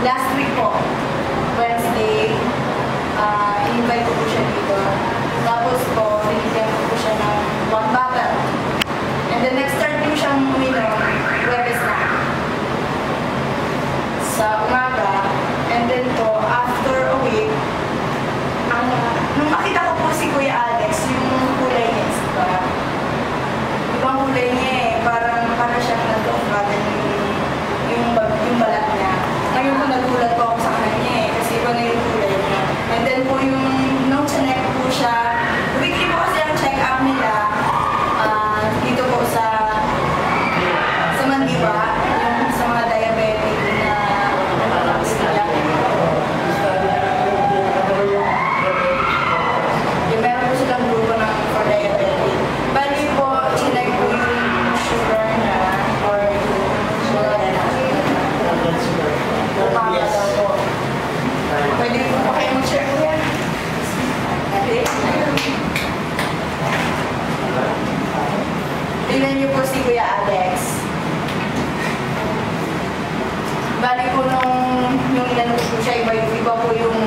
last week po, Wednesday, in-invite ko po siya dito. Tapos po, binigyan ko po siya ng 1 bottle. And then nag-start po siyang uminom, Webes na. Sa umaga. And then po, after a week, nung makita ko po si Kuya Alex, yung kulay niya, diba? Ibang kulay niya eh, para siyang nag-off-button yung balat niya. Ngayon po nagulat po ako sa kanya eh, kasi iba na yung kulay niya. And then po yung, nung chinek po siya, weekly po kasi ang check-up nila, dito po sa Mandiba, yung sa mga diabetic na nalakas nila. Yung meron po silang grupo ng for diabetic. Bali po, chinek po yung sugar niya or upama daw po. Pwede po pa kayo mag-share ko yan. Tingnan niyo po si Kuya Alex. Bali po nung inanong po siya, iba po yung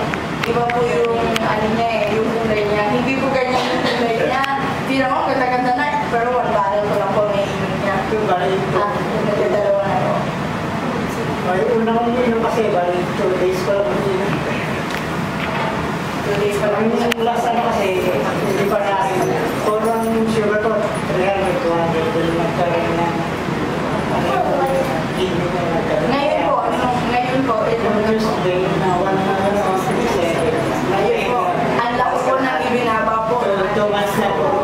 ano niya eh, yung kulay niya. Hindi po ganyan yung kulay niya. Hindi naman ganda-ganda na, pero 1 bottle ko lang po may inom niya. Nagdadalawa na po. Yung unang inom kasi, bali 2 days pa lang inom. 2 days pa lang. Yung last ano kasi, hindi pa natin. Parang sugar ko, talagang nagtuwagay. Dahil magkaroon na Ngayon po, ito na po. Ngayon po, ang laki po ng ibinaba po. 2 months na po.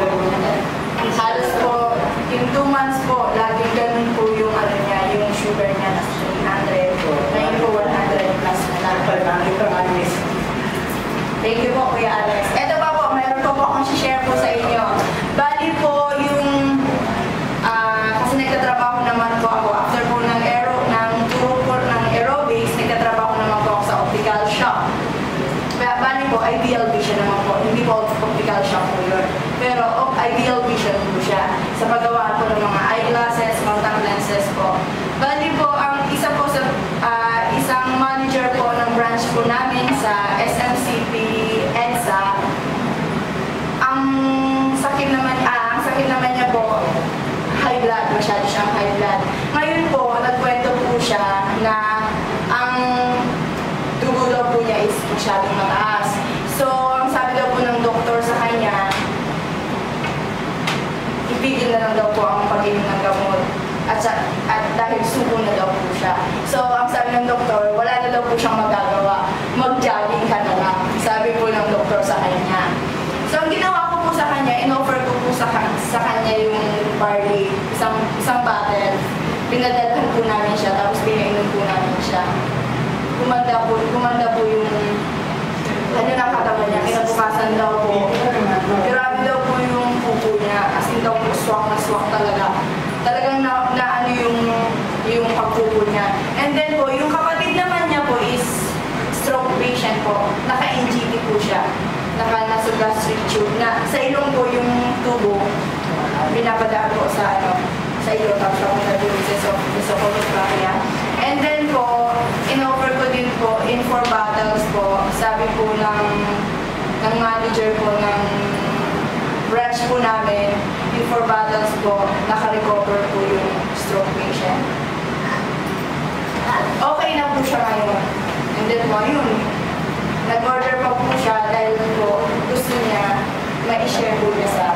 Halos po, in 2 months po, laging ganun po yung ano niya, yung sugar niya na 300. Ngayon po, 100 plus na lang. Thank you po, Kuya Alex. Ito pa po, mayroon po akong share po sa inyo. Bali po yung, kasi nagtatrabaho naman po ako after po ng turo po ng aerobics, nagtatrabaho naman po ako sa optical shop. Bali po, ideal vision naman po. Hindi po optical shop po yun. Pero ideal vision po siya sa paggawa po ng mga eyeglasses, contact lenses po. Bali po, ang isa po sa isang manager po ng branch po namin sa SMCP EDSA, ang sakit naman niya po, high blood, masyado siyang high blood. Ngayon po, nagkwento po siya na ang dugo daw po niya is masyadong mataas. So, ang sabi daw po ng doktor sa kanya, ipigil na lang daw po ang pag-inom ng gamot. At dahil suko na daw po siya. So, ang sabi ng doktor, wala na daw po siyang magagawa. Mag-jogging ka na lang. Sabi po ng doktor sa kanya. So, ang ginawa ko po sa kanya, in-offer ko po sa kanya yung barley, isang bottle. Pinadalhan po namin siya, tapos pinainom po namin siya. Kumanda po yung ano ng katawan niya, kinabukasan daw po. Grabe daw po yung pupo niya, as in daw po swak na swak talaga. Talagang na ano yung pagpupo niya. And then po, yung kapatid naman niya po is stroke patient po. Naka-NGT po siya. Nasa gastric tube na sa ilong po yung tubo. Binapadaan po sa ilong, tapos ako nag-release sa esophageal. And then po, in-offer ko din po in 4 bottles po. Sabi po ng manager po ng branch po namin, in 4 bottles po, naka-recover po yung stroke patient. Okay na po siya ngayon. And then po, yun. Nag-order pa po siya dahil po gusto niya ma-share po niya sa